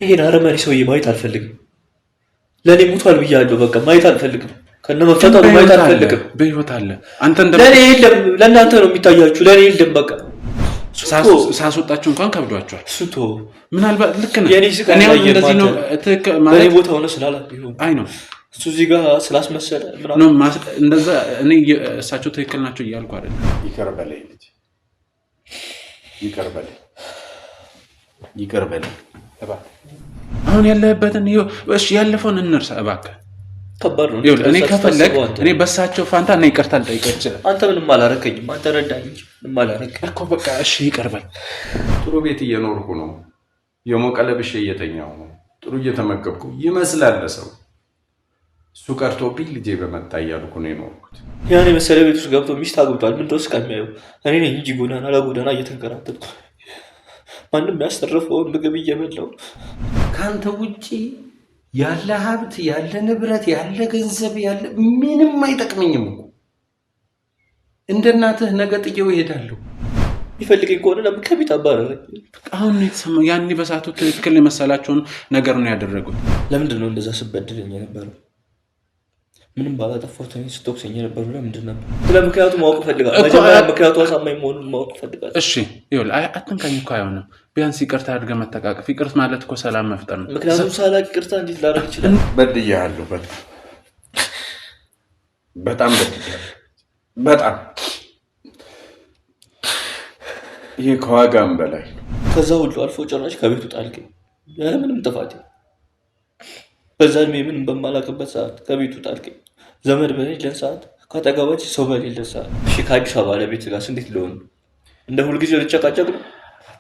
ይሄን አረመኔ ሰውዬ ማየት አልፈልግም። ለኔ ሙቷል ብያለሁ። በቃ ማየት አልፈልግም። ከነመፈታቱ ማየት አልፈልግም። በህይወት አለ። አንተ ለኔ የለም፣ ለእናንተ ነው የሚታያችሁ። ለኔ የለም። በቃ ሳስወጣችሁ እንኳን ከብዷቸዋል። ሱቶ ምናልባት ልክ ነህ። እኔ እንደዚህ ነው ማለት በኔ ቦታ ሆነ ስላላት ቢሆን አይ ነው እሱ እዚህ ጋር ስላስመሰለ ነው እንደዛ። እኔ እሳቸው ትክክል ናቸው እያልኩ አይደለም። ይቅር በለኝ ልጅ፣ ይቅር በለኝ፣ ይቅር በለኝ እባክህ። አሁን ያለህበትን እሺ፣ ያለፈውን እንርሳ እባክህ። ከባድ ነው። እኔ ከፈለግ እኔ በሳቸው ፋንታ እና ይቅርታ ልጠይቀህ ይችላል። አንተ ምንም አላረከኝም። አንተ ረዳኝ እንጂ ምንም አላረከኝ እኮ። በቃ እሺ ይቅር በል። ጥሩ ቤት እየኖርኩ ነው። የሞቀ ለብሼ እየተኛሁ ነው። ጥሩ እየተመገብኩ ይመስላል ሰው። እሱ ቀርቶብኝ ልጄ በመጣ እያልኩ ነው የኖርኩት። ያን የመሰለ ቤት ውስጥ ገብቶ ሚስት አግብቷል። ምን ተወስ ከሚያየው እኔ ነኝ እንጂ ጎዳና ለጎዳና እየተንከራተትኩ ማንም ያስተረፈውን ምግብ እየበላው። ከአንተ ውጪ ያለ ሀብት፣ ያለ ንብረት፣ ያለ ገንዘብ፣ ያለ ምንም አይጠቅመኝም እኮ። እንደ እናትህ ነገ ጥዬው እሄዳለሁ። ይፈልገኝ ከሆነ ለምን ከቤት አባረረኝ? አሁን የተሰማው ያኔ በሰዓቱ ትክክል የመሰላቸውን ነገር ነው ያደረጉት። ለምንድን ነው እንደዛ ስበድለኝ የነበረው? ምንም ባላጠፋሁት እኔ ስትወቅሰኝ የነበረው ለምንድን ነበር? ስለ ምክንያቱ ማወቅ እፈልጋለሁ። መጀመሪያ ምክንያቱ አሳማኝ መሆኑን ማወቅ እፈልጋለሁ። እሺ ይኸውልህ፣ አትንካኝ እኮ አይሆንም። ቢያንስ ይቅርታ አድርገህ መተቃቀፍ። ይቅርት ማለት እኮ ሰላም መፍጠር ነው። ምክንያቱም ሳላቅ ይቅርታ እንዴት ላደርግ ይችላል? በድያለሁ። በጣም በድያለሁ። በጣም ይሄ ከዋጋም በላይ ነው። ከዛ ሁሉ አልፎ ጭራሽ ከቤቱ ጣልከኝ ያለምንም ጥፋቴ። በዛ እድሜ ምንም በማላውቅበት ሰዓት ከቤቱ ጣልከኝ። ዘመድ በሌለን ሰዓት፣ ከአጠገባችን ሰው በሌለን ሰዓት። እሺ ከአዲስ አበባ ለቤት ጋስ እንዴት ልሆን ነው? እንደ ሁልጊዜው ልጨቃጨቅ ነው?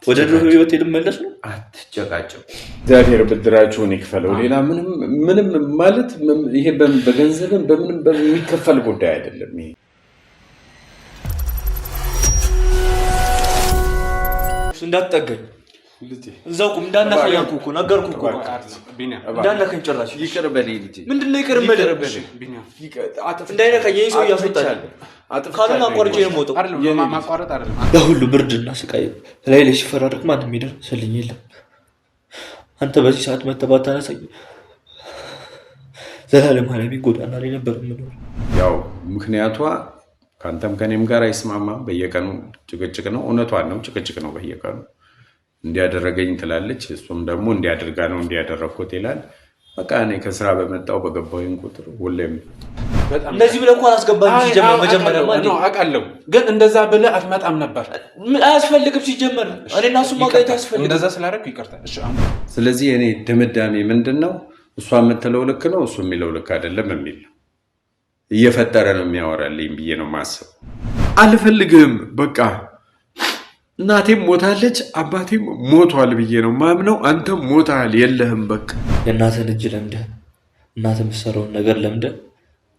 ወደ ድሮ ህይወት ልመለስ ነው? አትጨቃጨቁ። እግዚአብሔር ብድራችሁን ይክፈለው። ሌላ ምንም ማለት ይሄ በገንዘብም በምንም የሚከፈል ጉዳይ አይደለም። ይሄ እንዳትጠገኝ እዛው ቁም። እንዳነካኝ አልኩህ እኮ ነገርኩህ እኮ። እንዳነካኝ ጭራሽ። ይቅር በለኝ ልጄ። ምንድን ነው ይቅር በለኝ? እንዳይነካኝ ይሄን ሰው እያስወጣኝ ካሉን አቋርጬ ነው የምወጣው። ያ ሁሉ ብርድና ስቃይ ላይ ላይ ሲፈራረቅ ማንም የሚደርስልኝ የለም። አንተ በዚህ ሰዓት መተህ ባታነሳኝ ዘላለም ሀላቢ ጎዳና ላይ ነበር የምኖር። ያው ምክንያቷ ከአንተም ከኔም ጋር አይስማማም። በየቀኑ ጭቅጭቅ ነው። እውነቷን ነው፣ ጭቅጭቅ ነው በየቀኑ። እንዲያደረገኝ ትላለች፣ እሱም ደግሞ እንዲያደርጋ ነው እንዲያደረግኩት ይላል። በቃ እኔ ከስራ በመጣው በገባሁኝ ቁጥር ሁሌም እንደዚህ ብለህ እንኳን አስገባኝ። ሲጀመር መጀመሪያ ነው አውቃለሁ፣ ግን እንደዛ ብለህ አትመጣም ነበር። አያስፈልግም። ሲጀመር እኔ እና እሱ ማጋየት አያስፈልግም። እንደዛ ስላደረግኩ ይቅርታ። ስለዚህ እኔ ድምዳሜ ምንድን ነው? እሷ የምትለው ልክ ነው፣ እሱ የሚለው ልክ አይደለም የሚል ነው። እየፈጠረ ነው የሚያወራልኝ ብዬ ነው ማሰብ። አልፈልግህም በቃ እናቴም ሞታለች አባቴም ሞቷል ብዬ ነው ማምነው። አንተም ሞታል የለህም። በቃ የእናትህን እጅ ለምደህ እናትህ የምትሰራውን ነገር ለምደህ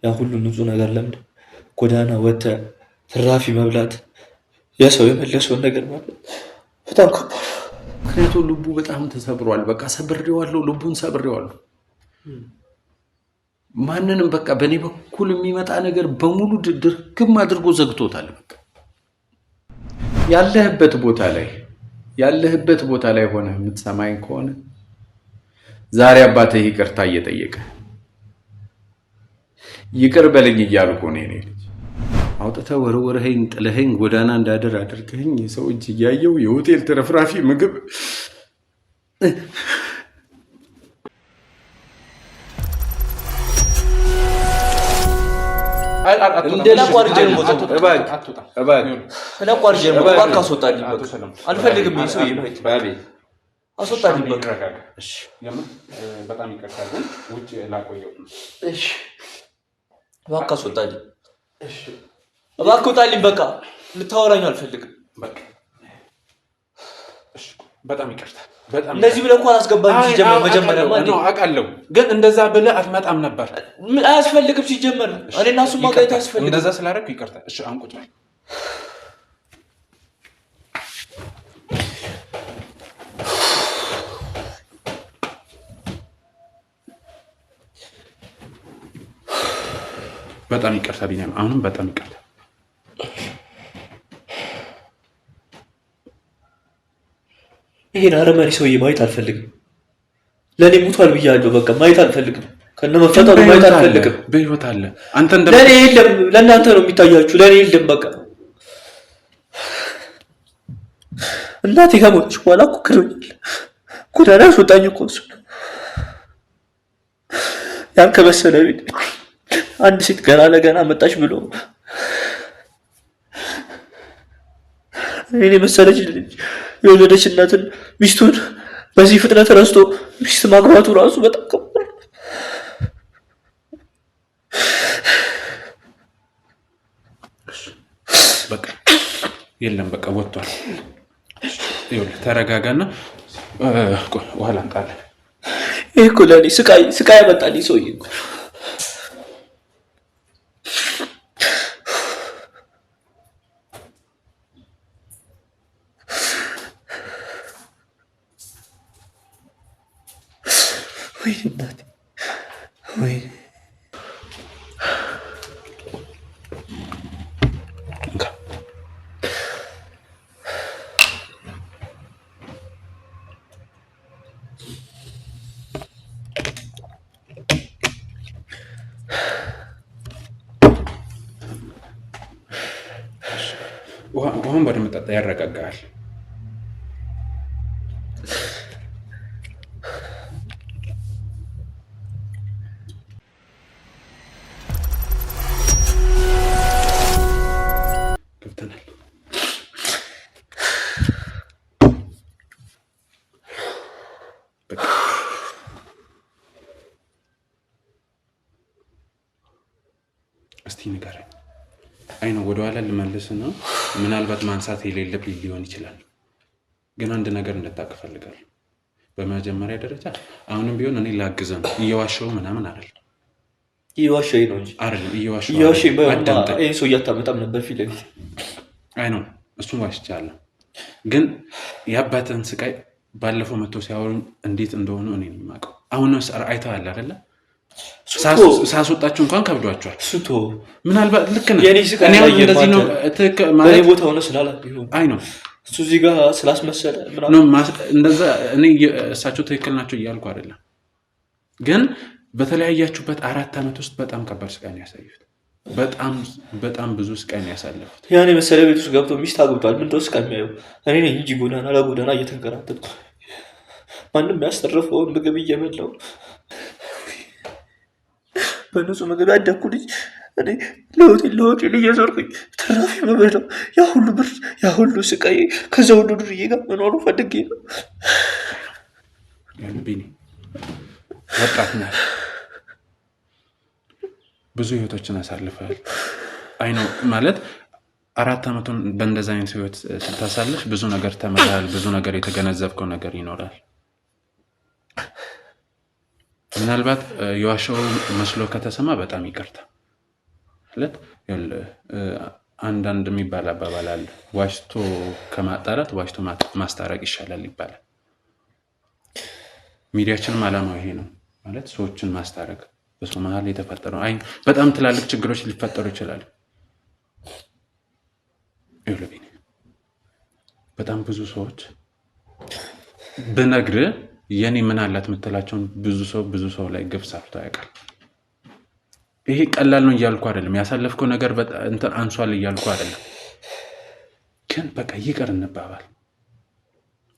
ያ ሁሉ ንጹህ ነገር ለምደህ ጎዳና ወጥተህ ትራፊ መብላት የሰው የመለሰውን ነገር ማለት በጣም ከባድ። ምክንያቱም ልቡ በጣም ተሰብሯል። በቃ ሰብሬዋለሁ፣ ልቡን ሰብሬዋለሁ። ማንንም በቃ በእኔ በኩል የሚመጣ ነገር በሙሉ ድርግም አድርጎ ዘግቶታል። በቃ ያለህበት ቦታ ላይ ሆነ የምትሰማኝ ከሆነ ዛሬ አባትህ ይቅርታ እየጠየቀ ይቅር በለኝ እያልኩ ነው። እኔ ልጅ አውጥተህ ወርወርኸኝ ጥለኸኝ ጎዳና እንዳደር አድርገኸኝ የሰው እጅ እያየው የሆቴል ተረፍራፊ ምግብ አልፈልግም። አስወጣልኝ። በጣም ይቅርታ፣ ግን ውጭ ላቆየው። እባክህ አስወጣልኝ። እባክህ ውጣልኝ። በቃ ልታወራኝ አልፈልግም። በጣም ይቅርታ። እንደዚህ ብለህ እንኳን አስገባኝ። ሲጀመር መጀመሪያ ነው አውቃለሁ፣ ግን እንደዛ ብለህ አትመጣም ነበር። አያስፈልግም። ሲጀመር እኔ እና እሱ ማጋየት አያስፈልግም። እንደዛ ስላደረግኩ ይቅርታ። እሺ አሁን ቁጭ በል። በጣም ይቅርታ ቢኒያም፣ አሁንም በጣም ይቅርታ። ይሄን አረመኔ ሰውዬ ማየት አልፈልግም። ለእኔ ሙቷል ብያለሁ። በቃ ማየት አልፈልግም። ከነመፈጠሩ ማየት አልፈልግም። በህይወት አለ። አንተ ለእኔ የለም። ለእናንተ ነው የሚታያችሁ፣ ለእኔ የለም። በቃ እናቴ ከሞተች በኋላ እኮ ክዶኛል። ጎዳና ያስወጣኝ እኮ እሱ ነው። ያን ከመሰለ ቤት አንድ ሴት ገና ለገና መጣች ብሎ እኔ መሰለች ልጅ የወለደች እናትን ሚስቱን በዚህ ፍጥነት ረስቶ ሚስት ማግባቱ ራሱ በጣም ከባድ ነው። በቃ የለም፣ በቃ ወጥቷል። ይኸውልህ ተረጋጋና ውሃ ላምጣልህ። ይሄ እኮ ለእኔ ስቃይ ያመጣልኝ ሰውዬ እኮ ወይ እናቴ ወይ ውሃን በደንብ ጠጣ፣ ያረጋጋል። ገብተናል። እስቲ ንገረኝ። አይ ነው ወደኋላ ልመልስና ምናልባት ማንሳት የሌለብኝ ሊሆን ይችላል፣ ግን አንድ ነገር እንድታውቅ እፈልጋለሁ። በመጀመሪያ ደረጃ አሁንም ቢሆን እኔ ላግዘህ ነው፣ እየዋሸሁ ምናምን አይደለም። እየዋሸኝ ነው እንጂ አይደለም፣ እየዋሸሁ ይሄ ሰው እያታመጣም ነበር ፊት ለፊት። አይ ነው እሱን ዋሽቻለሁ፣ ግን የአባትህን ስቃይ ባለፈው መጥቶ ሲያወሩኝ እንዴት እንደሆኑ እኔ ነው የማውቀው። አሁን አይተሃል አይደለ? ሳስወጣችሁ እንኳን ከብዷቸዋል። ስቶ ምናልባት ልክ ነህ። እኔ እንደዚህ ነው ማለት ቦታ ሆነ ስላላት ቢሆን አይ ነው እሱ እዚህ ጋር ስላስመሰለ እንደዛ እኔ እሳቸው ትክክል ናቸው እያልኩ አይደለም፣ ግን በተለያያችሁበት 4 ዓመት ውስጥ በጣም ከባድ ስቃይ ነው ያሳዩት። በጣም ብዙ ስቃይ ነው ያሳለፉት። ያኔ መሰለ ቤት ውስጥ ገብቶ ሚስት አግብቷል። ምን ደስ ከሚያየው እኔ ነኝ እንጂ ጎዳና ለጎዳና እየተንከራተትኩ ማንም ያስተረፈውን ምግብ እየበላው በንጹህ ምግብ ያደግኩ ልጅ እኔ ለሆቴል እየዞርኩኝ ትራፊ መበላው ያ ሁሉ ብር ያ ሁሉ ስቃይ ከዛ ሁሉ ዱርዬ ጋር መኖሩ ፈልጌ ነው። ቢኒ ወጣት ነህ፣ ብዙ ህይወቶችን አሳልፈሃል። አይ ነው ማለት 4 ዓመቱን በእንደዛ አይነት ህይወት ስታሳልፍ ብዙ ነገር ተምረሃል፣ ብዙ ነገር የተገነዘብከው ነገር ይኖራል። ምናልባት የዋሸው መስሎ ከተሰማ በጣም ይቅርታ። ማለት አንዳንድ የሚባል አባባል አለ፣ ዋሽቶ ከማጣላት ዋሽቶ ማስታረቅ ይሻላል ይባላል። ሚዲያችንም ዓላማው ይሄ ነው፣ ማለት ሰዎችን ማስታረቅ። በሰው መሀል የተፈጠረው በጣም ትላልቅ ችግሮች ሊፈጠሩ ይችላሉ። ይኸውልህ በጣም ብዙ ሰዎች ብነግርህ የኔ ምን አላት የምትላቸውን ብዙ ሰው ላይ ግፍ ሰርቶ ያውቃል። ይሄ ቀላል ነው እያልኩ አይደለም፣ ያሳለፍከው ነገር እንትን አንሷል እያልኩ አይደለም፣ ግን በቃ ይቅር እንባባል።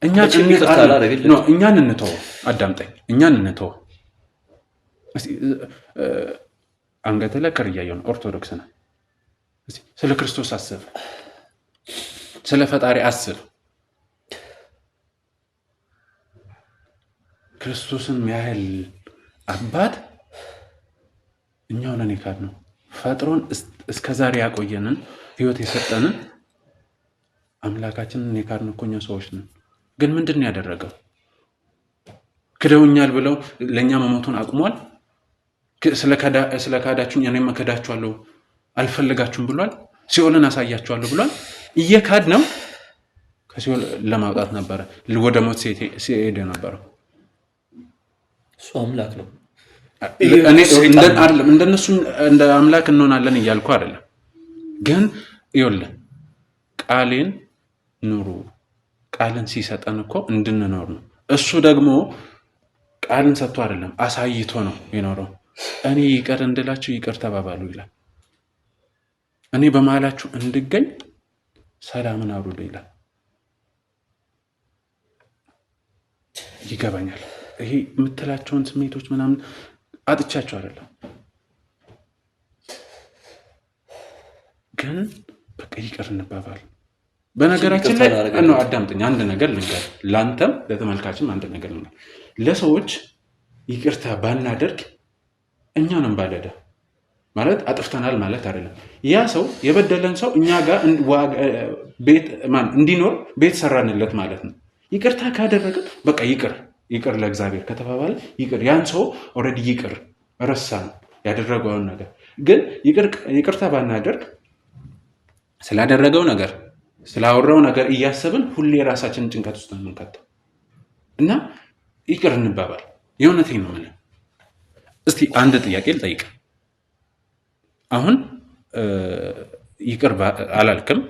እኛን እንተወው፣ አዳምጠኝ፣ እኛን እንተወው። አንገት ላይ ክር እያየሁ ነው፣ ኦርቶዶክስ ነህ። ስለ ክርስቶስ አስብ፣ ስለ ፈጣሪ አስብ። ክርስቶስን ያህል አባት እኛው ነን የካድነው። ፈጥሮን እስከዛሬ ያቆየንን ህይወት የሰጠንን አምላካችንን የካድነው እኮ እኛ ሰዎች ነን። ግን ምንድን ነው ያደረገው? ክደውኛል ብለው ለእኛ መሞቱን አቁሟል። ስለ ካዳችሁኝ እኔም እከዳችኋለሁ አልፈልጋችሁም ብሏል። ሲኦልን አሳያችኋለሁ ብሏል። እየካድ ነው ከሲኦል ለማውጣት ነበረ ወደ ሞት ሲሄድ ነበረው። እሱ አምላክ ነው። እንደነሱ እንደ አምላክ እንሆናለን እያልኩ አይደለም፣ ግን ይኸውልህ ቃሌን ኑሩ። ቃልን ሲሰጠን እኮ እንድንኖር ነው። እሱ ደግሞ ቃልን ሰጥቶ አይደለም አሳይቶ ነው የኖረው። እኔ ይቅር እንድላችሁ ይቅር ተባባሉ ይላል። እኔ በመሃላችሁ እንድገኝ ሰላምን አውርዱ ይላል። ይገባኛል። ይሄ የምትላቸውን ስሜቶች ምናምን አጥቻቸው አይደለም፣ ግን በቃ ይቅር እንባባል። በነገራችን ላይ ነው አዳምጠኝ፣ አንድ ነገር ልንገር፣ ለአንተም ለተመልካችም አንድ ነገር ልንገር። ለሰዎች ይቅርታ ባናደርግ እኛንም ባለዳ ማለት አጥፍተናል ማለት አይደለም። ያ ሰው የበደለን ሰው እኛ ጋር እንዲኖር ቤት ሰራንለት ማለት ነው። ይቅርታ ካደረገ በቃ ይቅር ለእግዚአብሔር ከተባባለ ይቅር፣ ያን ሰው ኦልሬዲ ይቅር ረሳን ያደረገውን ነገር። ግን ይቅርታ ባናደርግ ስላደረገው ነገር ስላወራው ነገር እያሰብን ሁሌ የራሳችንን ጭንቀት ውስጥ ነው የምንከተው እና ይቅር እንባባል። የእውነቴን ነው የምልህ። እስቲ አንድ ጥያቄ ልጠይቅ። አሁን ይቅር አላልክም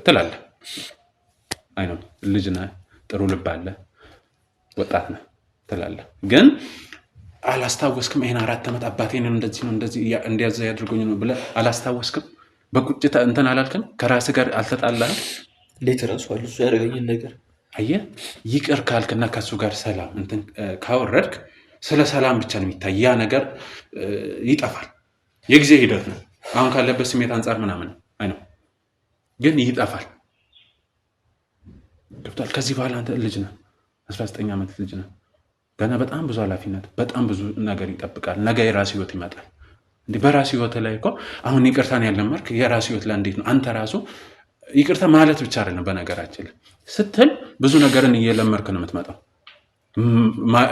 ትላለህ። አይ ነው ልጅ ነህ፣ ጥሩ ልብ አለ፣ ወጣት ነህ ትላለህ። ግን አላስታወስክም? ይሄን 4 ዓመት አባቴን እንደዚህ ነው እንዲያዘ ያድርጎኝ ነው ብለህ አላስታወስክም? በቁጭት እንትን አላልክም? ከራስህ ጋር አልተጣላህም? እንዴት እረሳዋለሁ እሱ ያደረገኝን ነገር? አየህ፣ ይቅር ካልክና ከሱ ጋር ሰላም እንትን ካወረድክ ስለ ሰላም ብቻ ነው የሚታይ። ያ ነገር ይጠፋል። የጊዜ ሂደት ነው። አሁን ካለበት ስሜት አንጻር ምናምን አይ ነው፣ ግን ይጠፋል። ገብቷል? ከዚህ በኋላ አንተ ልጅ ነህ፣ 19 ዓመት ልጅ ነህ። ገና በጣም ብዙ ኃላፊነት፣ በጣም ብዙ ነገር ይጠብቃል። ነገ የራስ ህይወት ይመጣል። እንዲህ በራስ ህይወት ላይ እኮ አሁን ይቅርታን ያለመድክ የራስ ህይወት ላይ እንዴት ነው አንተ ራሱ ይቅርታ ማለት ብቻ አይደለም። በነገራችን ስትል ብዙ ነገርን እየለመድክ ነው የምትመጣው።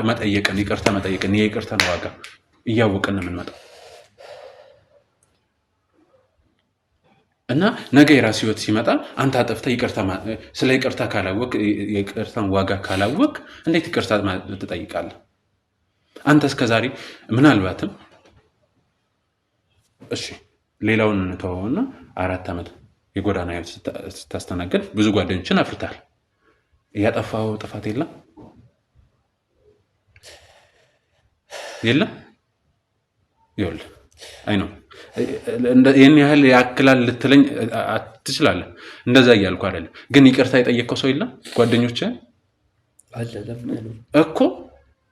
መጠየቅን፣ ይቅርታ መጠየቅን፣ የይቅርታን ዋጋ እያወቅን ነው የምንመጣው እና ነገ የራስ ህይወት ሲመጣ አንተ አጥፍተህ ስለ ይቅርታ ካላወቅ፣ የይቅርታን ዋጋ ካላወቅ እንዴት ይቅርታ ትጠይቃለህ? አንተ እስከዛሬ ምናልባትም እሺ ሌላውን እንተወውና 4 ዓመት የጎዳና ህይወት ስታስተናግድ ብዙ ጓደኞችን አፍርታል። እያጠፋው ጥፋት የለም? ይኸውልህ አይ ነው ይህን ያህል ያክላል ልትለኝ ትችላለህ። እንደዛ እያልኩ አይደለም፣ ግን ይቅርታ የጠየቀው ሰው የለም? ጓደኞች እኮ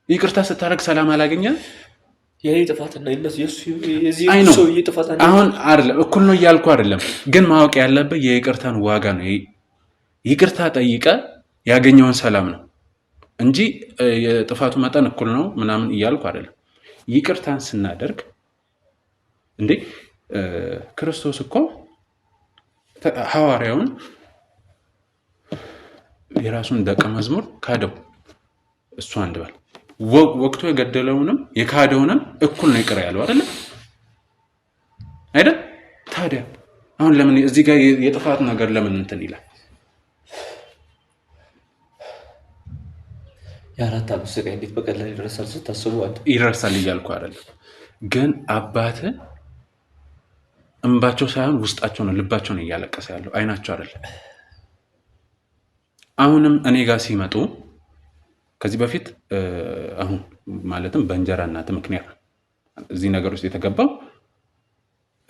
ይቅርታ ስታደርግ ሰላም አላገኘህ? የኔ ጥፋትና አሁን አይደለም እኩል ነው እያልኩ አይደለም፣ ግን ማወቅ ያለብህ የይቅርታን ዋጋ ነው። ይቅርታ ጠይቀ ያገኘውን ሰላም ነው እንጂ የጥፋቱ መጠን እኩል ነው ምናምን እያልኩ አይደለም። ይቅርታን ስናደርግ እንዴ ክርስቶስ እኮ ሐዋርያውን የራሱን ደቀ መዝሙር ካደው። እሱ አንድ ባል ወቅቱ የገደለውንም የካደውንም እኩል ነው ይቅር ያለው አይደል? ታዲያ አሁን ለምን እዚህ ጋር የጥፋት ነገር ለምን እንትን ይላል? የ4 ዓመት ስቃይ እንዴት በቀላል ይረሳል ስታስቡ? ይረሳል እያልኩ አይደለም፣ ግን አባትህ እንባቸው ሳይሆን ውስጣቸው ነው፣ ልባቸው ነው እያለቀሰ ያለው፣ አይናቸው አይደለም። አሁንም እኔ ጋር ሲመጡ ከዚህ በፊት አሁን ማለትም በእንጀራ እናት ምክንያት እዚህ ነገር ውስጥ የተገባው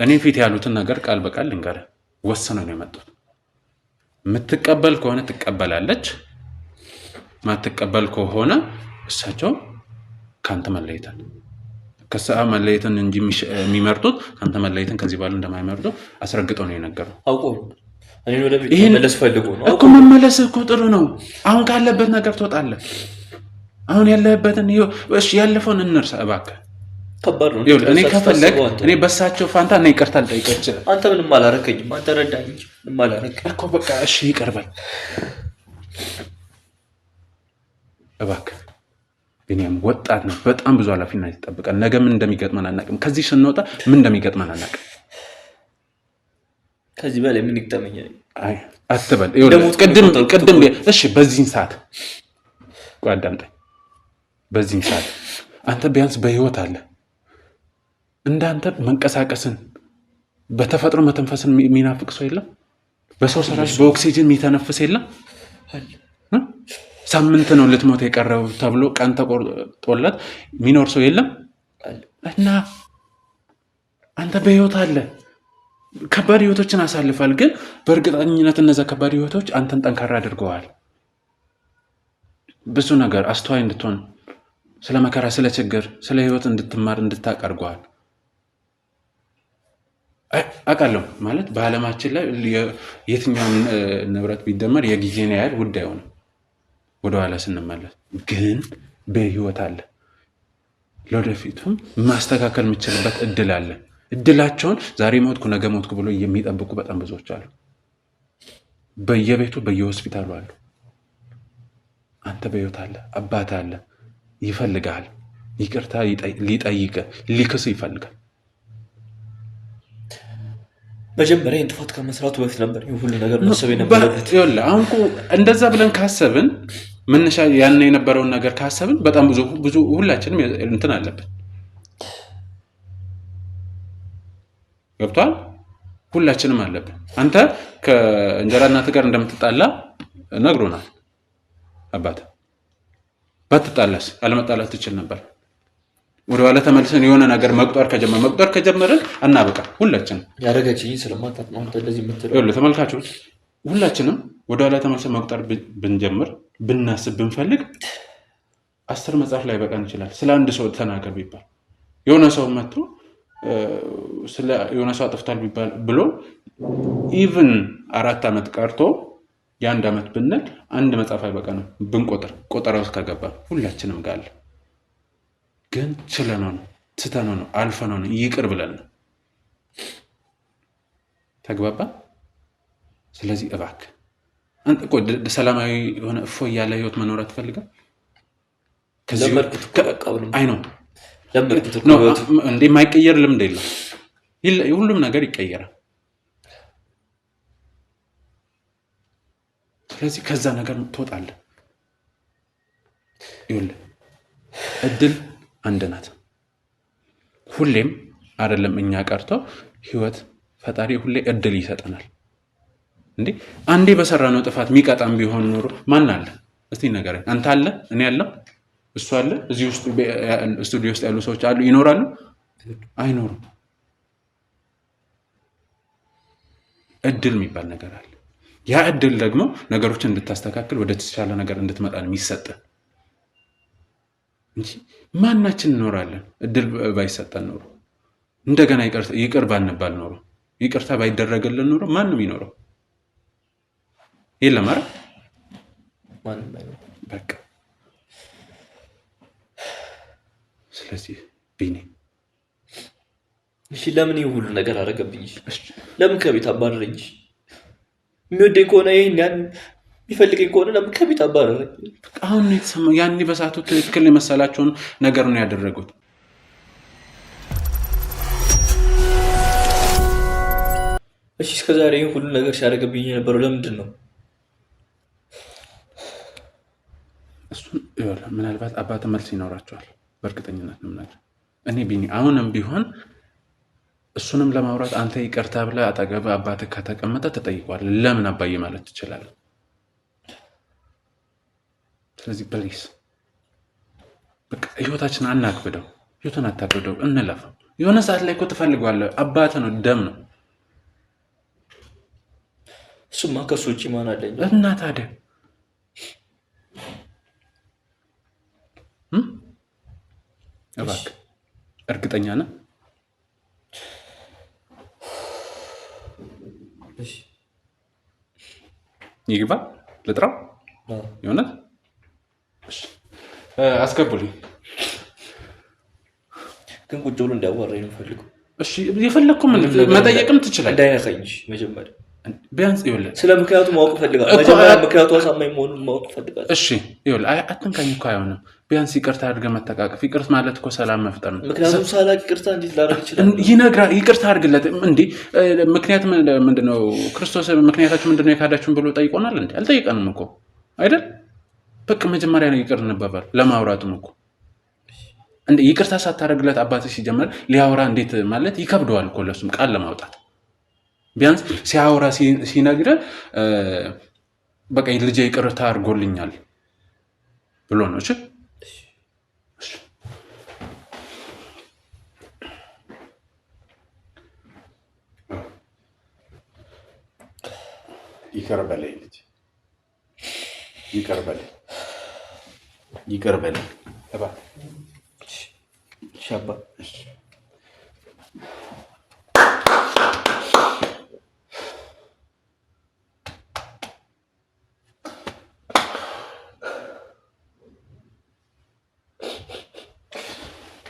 እኔ ፊት ያሉትን ነገር ቃል በቃል ልንገርህ፣ ወስነው ነው የመጡት። የምትቀበል ከሆነ ትቀበላለች፣ ማትቀበል ከሆነ እሳቸው ከአንተ መለየትን ከሰዓ መለየትን እንጂ የሚመርጡት ከአንተ መለየትን ከዚህ በኋላ እንደማይመርጡ አስረግጠው ነው የነገረው። አውቆ እኔ ወደ ቤት መለስ ፈልጎ ነው እኮ። መመለስ እኮ ጥሩ ነው። አሁን ካለበት ነገር ትወጣለህ። አሁን ያለህበትን እሺ፣ ያለፈውን እንርሳ እባክህ። ከባድ ነው። እኔ ከፈለግ እኔ በሳቸው ፋንታ እና ይቅርታ ልጠይቀህ እችላለሁ። አንተ ምንም አላረከኝም። አንተ ረዳኝ እንጂ ምንም አላረከኝ እኮ። በቃ እሺ ይቅር በል እባክህ። ቢኒያም ወጣት ነው፣ በጣም ብዙ ኃላፊነት ይጠብቃል። ነገ ምን እንደሚገጥመን አናውቅም። ከዚህ ስንወጣ ምን እንደሚገጥመን አናውቅም። ከዚህ በላይ ምን ይገጠመኛል? አይ አትበል። ቅድም እሺ፣ በዚህን ሰዓት ቆይ አዳምጠኝ። በዚህን ሰዓት አንተ ቢያንስ በህይወት አለ። እንዳንተ መንቀሳቀስን በተፈጥሮ መተንፈስን የሚናፍቅ ሰው የለም? በሰው ሰራሽ በኦክሲጅን የሚተነፍስ የለም? ሳምንት ነው ልትሞት የቀረው ተብሎ ቀን ተቆርጦለት የሚኖር ሰው የለም እና አንተ በህይወት አለ። ከባድ ህይወቶችን አሳልፋል። ግን በእርግጠኝነት እነዛ ከባድ ህይወቶች አንተን ጠንካራ አድርገዋል። ብዙ ነገር አስተዋይ እንድትሆን፣ ስለ መከራ፣ ስለ ችግር፣ ስለ ህይወት እንድትማር እንድታቀርገዋል። አውቃለሁ ማለት በዓለማችን ላይ የትኛውን ንብረት ቢደመር የጊዜን ያህል ውድ አይሆንም። ወደኋላ ስንመለስ ግን በህይወት አለ። ለወደፊቱም ማስተካከል የምችልበት እድል አለ። እድላቸውን ዛሬ ሞትኩ ነገ ሞትኩ ብሎ የሚጠብቁ በጣም ብዙዎች አሉ። በየቤቱ በየሆስፒታሉ አሉ። አንተ በህይወት አለ። አባት አለ። ይፈልጋል። ይቅርታ ሊጠይቅ ሊክስ ይፈልጋል። መጀመሪያ ጥፋት ከመስራቱ በፊት ነበር ሁሉ ነገር ማሰብ የነበረበት። አሁን እንደዛ ብለን ካሰብን መነሻ ያን የነበረውን ነገር ካሰብን በጣም ብዙ ሁላችንም እንትን አለብን። ገብቷል? ሁላችንም አለብን። አንተ ከእንጀራ እናትህ ጋር እንደምትጣላ ነግሮናል አባት። ባትጣላስ አለመጣላት ትችል ነበር። ወደኋላ ተመልሰን የሆነ ነገር መቁጠር ከጀመርን አናበቃ። ሁላችንም ያደረገችኝ ስለማታውቅ ነው አንተ እንደዚህ የምትለው። ተመልካቾች ሁላችንም ወደኋላ ተመልሰን መቁጠር ብንጀምር ብናስብ ብንፈልግ 10 መጽሐፍ ላይ በቃን ይችላል። ስለ አንድ ሰው ተናገር ቢባል የሆነ ሰው መጥቶ የሆነ ሰው አጥፍቷል ቢባል ብሎ ኢቭን 4 ዓመት ቀርቶ የ1 ዓመት ብንል 1 መጽሐፍ አይበቃንም ብንቆጥር። ቆጠራ ውስጥ ከገባ ሁላችንም ጋር አለ። ግን ችለነው ነው ትተነው ነው አልፈነው ነው ይቅር ብለን ነው። ተግባባ? ስለዚህ እባክህ አንተ ሰላማዊ የሆነ እፎይ ያለ ህይወት መኖር አትፈልግም? አይ ነው እንዴ? የማይቀየር ልምድ የለም። ሁሉም ነገር ይቀየራል። ስለዚህ ከዛ ነገር ትወጣለህ። ይኸውልህ እድል አንድ ናት። ሁሌም አይደለም እኛ ቀርቶ ህይወት ፈጣሪ ሁሌ እድል ይሰጠናል። እንዴ አንዴ በሰራነው ጥፋት የሚቀጣም ቢሆን ኖሮ ማን አለ? እስቲ ንገረኝ። አንተ አለ? እኔ አለ? እሱ አለ? እዚህ ውስጥ ስቱዲዮ ውስጥ ያሉ ሰዎች አሉ? ይኖራሉ? አይኖሩም። እድል የሚባል ነገር አለ። ያ እድል ደግሞ ነገሮችን እንድታስተካክል ወደ ተሻለ ነገር እንድትመጣ የሚሰጥ እንጂ ማናችን እንኖራለን? እድል ባይሰጠን ኖሮ እንደገና ይቅር ባንባል ኖሮ ይቅርታ ባይደረግልን ኖሮ ማንም ይኖረው የለም። ኧረ ማንም አይኖር በቃ። ስለዚህ ቢኒ እሺ፣ ለምን ይሄ ሁሉ ነገር አደረገብኝ? ለምን ከቤት አባረረኝ? የሚወደኝ ከሆነ ይሄን ያን የሚፈልገኝ ከሆነ ለምን ከቤት አባረረኝ? አሁን የተሰማው ያኔ በሰዓቱ ትክክል የመሰላቸውን ነገር ነው ያደረጉት። እሺ፣ እስከዛሬ ይሄን ሁሉ ነገር ሲያደርግብኝ የነበረው ለምንድን ነው? እሱን ምናልባት አባት መልስ ይኖራቸዋል። በእርግጠኝነት ነው ነገር እኔ ቢኒ አሁንም ቢሆን እሱንም ለማውራት አንተ ይቅርታ ብለህ አጠገብ አባትህ ከተቀመጠ ተጠይቋል። ለምን አባዬ ማለት ትችላለህ። ስለዚህ ፕሊስ በቃ ህይወታችን አናክብደው፣ ህይወትን አታክብደው፣ እንለፈው። የሆነ ሰዓት ላይ እኮ ትፈልገዋለህ። አባትህ ነው፣ ደም ነው። እሱማ ከሱ ውጭ ማን አለኝ? እና ታዲያ እባክህ እርግጠኛ ነህ? ይግባ ልጥራው? የሆነት አስገቡልኝ። ግን ቁጭ ብሎ እንዲያዋራኝ ነው ፈልገው። እሺ የፈለግኩም መጠየቅም ትችላለህ። እንዳይነካኝ መጀመሪያ ቢያንስ ይኸውልህ ስለ ምክንያቱ ማወቅ እፈልጋለሁ። መጀመሪያ ምክንያቱ አሳማኝ መሆኑን ማወቅ እፈልጋለሁ። እሺ ይኸውልህ አትንካኝ እኮ አይሆንም። ቢያንስ ይቅርታ አድርገህ መተቃቀፍ። ይቅርታ ማለት እኮ ሰላም መፍጠር ነው። ምክንያቱም ሳላቅ ይቅርታ እንዴት ላደርግ እችላለሁ? ይነግራል። ይቅርታ አድርግለት እንዴ። ምክንያት ምንድነው? ክርስቶስ ምክንያታችሁ ምንድነው የካዳችሁን ብሎ ጠይቆናል እንዴ? አልጠይቀንም እኮ አይደል? በቃ መጀመሪያ ነው ይቅር እንባባል። ለማውራትም እኮ እንዴ ይቅርታ ሳታደርግለት አባትህ ሲጀመር ሊያወራ እንዴት ማለት ይከብደዋል እኮ ለሱም ቃል ለማውጣት። ቢያንስ ሲያወራ ሲነግረህ በቃ ልጄ ይቅርታ አድርጎልኛል ብሎ ነው። እሺ ይቅር በለኝ ልጅ፣ ይቅር በለኝ፣ ይቅር በለኝ ሻባ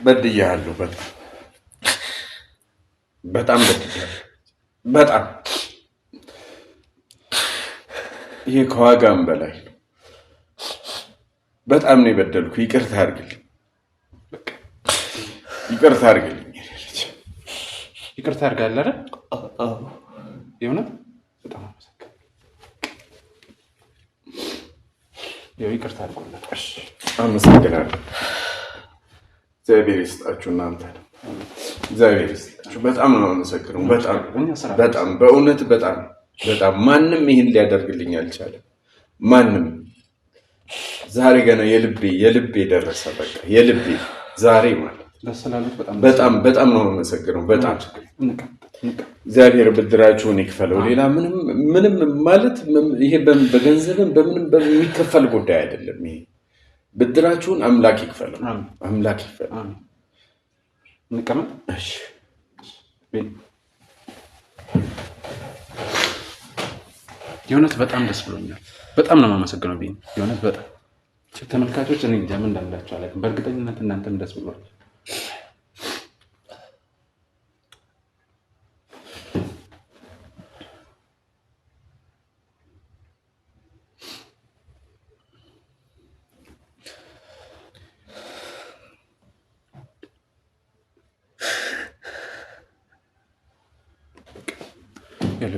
በድያለሁ። በጣም በድያለሁ። በጣም ይሄ ከዋጋም በላይ ነው። በጣም ነው የበደልኩ። ይቅርታ አድርግልኝ፣ ይቅርታ አድርግልኝ። ይቅርታ አድርጋለህ አይደል? የእውነት በጣም ይቅርታ አድርጎልህ። አመሰግናለሁ። እግዚአብሔር ይስጣችሁ። እናንተ እግዚአብሔር ይስጣችሁ። በጣም ነው አመሰግነው። በጣም በእውነት በጣም ማንም ይህን ሊያደርግልኝ አልቻለም። ማንም ዛሬ ገና የልቤ ደረሰ። በቃ የልቤ ዛሬ ማለት በጣም ነው አመሰግነው። በጣም እግዚአብሔር ብድራችሁን ይክፈለው። ሌላ ምንም ማለት ይሄ በገንዘብም በምንም በሚከፈል ጉዳይ አይደለም። ይሄ ብድራችሁን አምላክ ይክፈለው። አምላክ ይክፈለው። እንቀመጥ። እሺ የእውነት በጣም ደስ ብሎኛል። በጣም ነው የማመሰግነው ቢኒ። የእውነት በጣም ተመልካቾች፣ እኔ እንጃ ምን እንዳላችሁ አላውቅም። በእርግጠኝነት እናንተም ደስ ብሏል።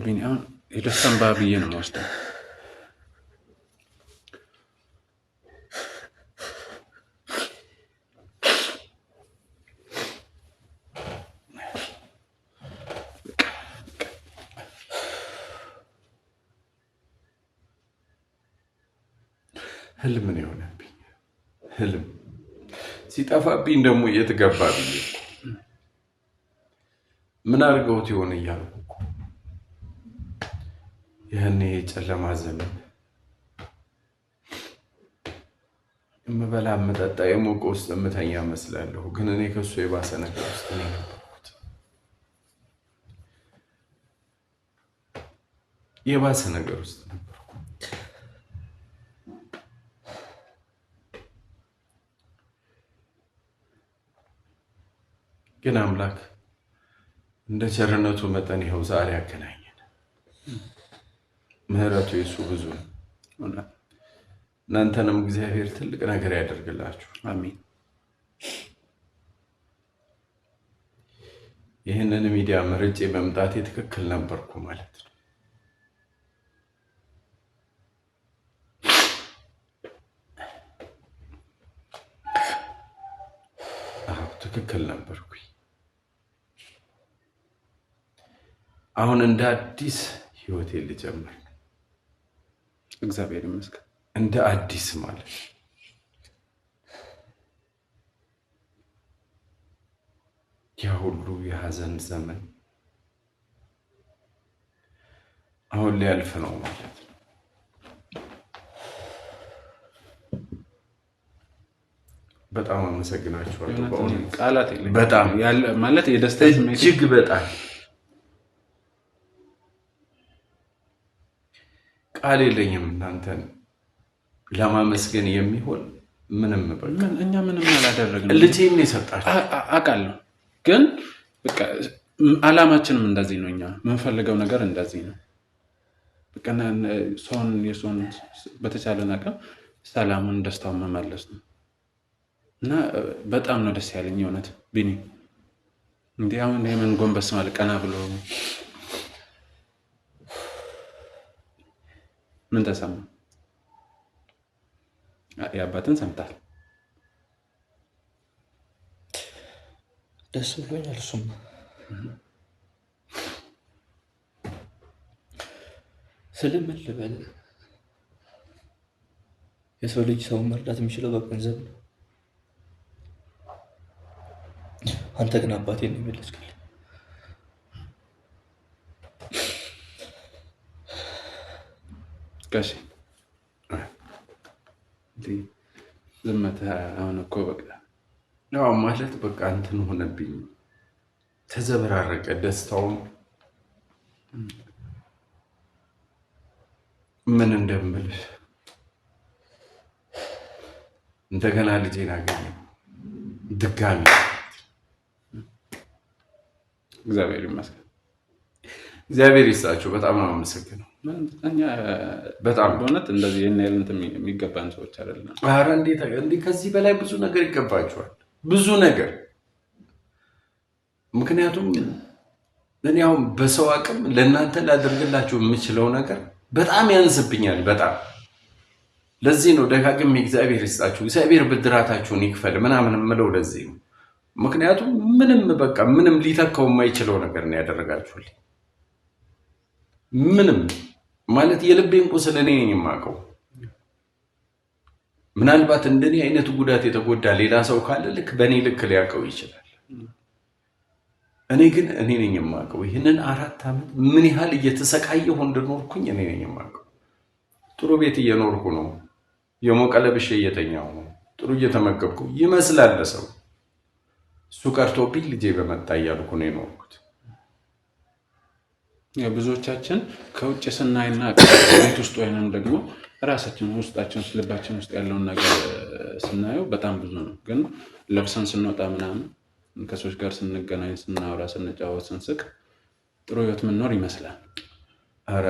ቢኒ አሁን የደስታ እንባ ብዬ ነው የምወስደው። ህልም ነው የሆነብኝ። ህልም ሲጠፋብኝ ደግሞ የት ገባ ብዬ ምን አድርገውት ይሆን እያልኩ ያኔ የጨለማ ዘመን የምበላ የምጠጣ የሞቀ ውስጥ የምተኛ መስላለሁ፣ ግን እኔ ከሱ የባሰ ነገር ውስጥ ነው የነበርኩት። የባሰ ነገር ውስጥ ነበርኩ። ግን አምላክ እንደ ቸርነቱ መጠን ይኸው ዛሬ ያገናኘን። ምህረቱ የሱ ብዙ ነው። እናንተንም እግዚአብሔር ትልቅ ነገር ያደርግላችሁ። አሜን። ይህንን ሚዲያ መርጬ መምጣቴ ትክክል ነበርኩ ማለት ነው። አዎ ትክክል ነበርኩ። አሁን እንደ አዲስ ህይወቴን ልጀምር። እግዚአብሔር ይመስገን። እንደ አዲስ ማለት ያ ሁሉ የሀዘን ዘመን አሁን ሊያልፍ ነው ማለት ነው። በጣም አመሰግናችኋለሁ። ቃላት የለኝም። በጣም ማለት የደስታ ስሜት እጅግ በጣም ቃል የለኝም እናንተን ለማመስገን የሚሆን ምንም። በቃ እኛ ምንም አላደረግንም። ልጄን የሰጣችሁ አውቃለሁ፣ ግን በቃ አላማችንም እንደዚህ ነው። እኛ የምንፈልገው ነገር እንደዚህ ነው። በቃ የሰውን በተቻለ ነገር ሰላሙን፣ ደስታውን መመለስ ነው እና በጣም ነው ደስ ያለኝ የእውነት ቢኒ። እንዲህ አሁን የምን ጎንበስ ማለት ቀና ብሎ ምን ተሰማ? የአባትን ሰምታል። ደስ ብሎኛል። እሱም ስለምን ልበል የሰው ልጅ ሰውን መርዳት የሚችለው በገንዘብ ነው። አንተ ግን አባቴን ነው የመለስክልኝ። ጋሼ ዝምታ አሁን እኮ በቃ ያው ማለት በቃ እንትን ሆነብኝ፣ ተዘበራረቀ ደስታውም ምን እንደምልህ እንደገና ልጄን አገኘሁ ድጋሚ። እግዚአብሔር ይመስገን። እግዚአብሔር ይስጣችሁ። በጣም ነው የማመሰግነው። በጣም በእውነት እንደዚህ የናይል እንትን የሚገባን ሰዎች አይደለም። ኧረ እንዴ ከዚህ በላይ ብዙ ነገር ይገባችኋል፣ ብዙ ነገር። ምክንያቱም እኔ አሁን በሰው አቅም ለእናንተ ላደርግላችሁ የምችለው ነገር በጣም ያንስብኛል፣ በጣም ለዚህ ነው ደጋግሜ እግዚአብሔር ይስጣችሁ፣ እግዚአብሔር ብድራታችሁን ይክፈል ምናምን የምለው ለዚህ ነው። ምክንያቱም ምንም ሊተካው የማይችለው ነገር ነው ያደረጋችሁልኝ። ምንም ማለት የልቤን ቁስል እኔ ነኝ የማውቀው። ምናልባት እንደኔ አይነት ጉዳት የተጎዳ ሌላ ሰው ካለ ልክ በእኔ ልክ ሊያውቀው ይችላል። እኔ ግን እኔ ነኝ የማውቀው። ይህንን 4 ዓመት ምን ያህል እየተሰቃየሁ እንደኖርኩኝ እኔ ነኝ የማውቀው። ጥሩ ቤት እየኖርኩ ነው፣ የሞቀ ለብሼ እየተኛሁ ነው፣ ጥሩ እየተመገብኩ ይመስላል ሰው። እሱ ቀርቶብኝ ልጄ በመጣ እያልኩ ነው የኖርኩት። ብዙዎቻችን ከውጭ ስናይና ቤት ውስጥ ወይንም ደግሞ ራሳችን ውስጣችን ልባችን ውስጥ ያለውን ነገር ስናየው በጣም ብዙ ነው። ግን ለብሰን ስንወጣ ምናምን ከሰዎች ጋር ስንገናኝ፣ ስናወራ፣ ስንጫወት፣ ስንስቅ ጥሩ ህይወት ምንኖር ይመስላል። ኧረ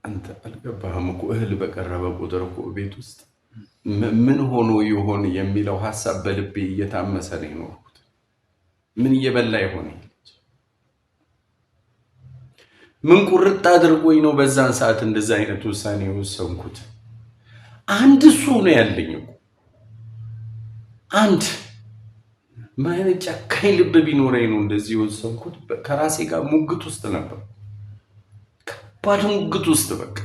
አንተ አልገባህም እኮ እህል በቀረበ ቁጥር እኮ ቤት ውስጥ ምን ሆኖ ይሆን የሚለው ሀሳብ በልቤ እየታመሰ ነው የኖርኩት። ምን እየበላ ይሆን? ምን ቁርጥ አድርጎኝ ነው በዛን ሰዓት እንደዛ አይነት ውሳኔ የወሰንኩት? አንድ እሱ ነው ያለኝ እኮ አንድ ማለት ጨካኝ ልብ ቢኖረኝ ነው እንደዚህ የወሰንኩት። ከራሴ ጋር ሙግት ውስጥ ነበር፣ ከባድ ሙግት ውስጥ። በቃ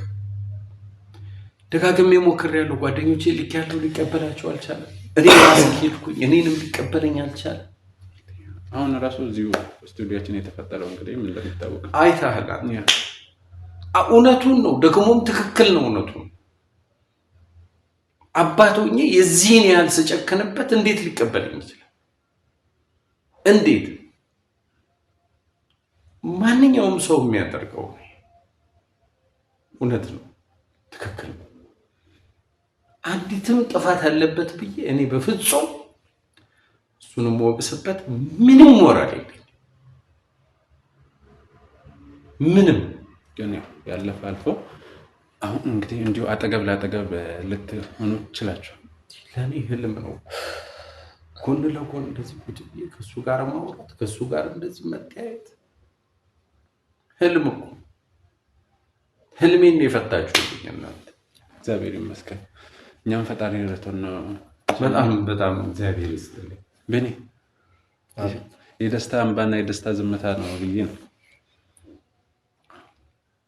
ደጋግሜ ሞክሬያለሁ። ጓደኞቼ ልክ ያለው ሊቀበላቸው አልቻለም። እኔ ራሴ ሄድኩኝ፣ እኔንም ሊቀበለኝ አልቻለም። አሁን ራሱ እዚሁ ስቱዲያችን የተፈጠረው እንግዲህ ምን እንደሚታወቅ አይተሃል። እውነቱን ነው፣ ደግሞም ትክክል ነው። እውነቱን አባቶኜ የዚህን ያህል ስጨክንበት እንዴት ሊቀበለኝ ይችላል? እንዴት? ማንኛውም ሰው የሚያደርገው እውነት ነው፣ ትክክል ነው። አንዲትም ጥፋት አለበት ብዬ እኔ በፍጹም እሱንም ወቅስበት ምንም ሞራል የለኝም። ምንም ግን ያለፈ አልፎ አሁን እንግዲህ እንዲሁ አጠገብ ለአጠገብ ልትሆኑ ትችላችሁ። ለእኔ ህልም ነው ጎን ለጎን እንደዚህ ቁጭ ብዬ ከእሱ ጋር ማውራት፣ ከእሱ ጋር እንደዚህ መተያየት ህልም እኮ። ህልሜን የፈታችሁልኝ እናንተ። እግዚአብሔር ይመስገን። እኛም ፈጣሪ ረድቶን ነው። በጣም እግዚአብሔር ይስጥልኝ። በኔ የደስታ እንባና የደስታ ዝምታ ነው ብዬ ነው።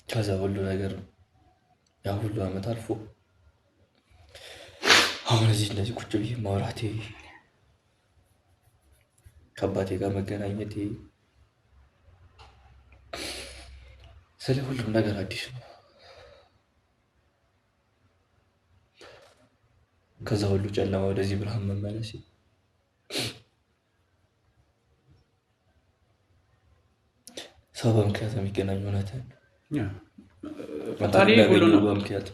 ከዛ ሁሉ ነገር ያ ሁሉ ዓመት አልፎ አሁን እዚህ እንደዚህ ቁጭ ብዬ ማውራቴ፣ ከአባቴ ጋር መገናኘቴ፣ ስለ ሁሉም ነገር አዲስ ነው። ከዛ ሁሉ ጨለማ ወደዚህ ብርሃን መመለሴ ሰው በምክንያት የሚገናኝ እውነትን ፈጣሪ ሁሉ ነው በምክንያት።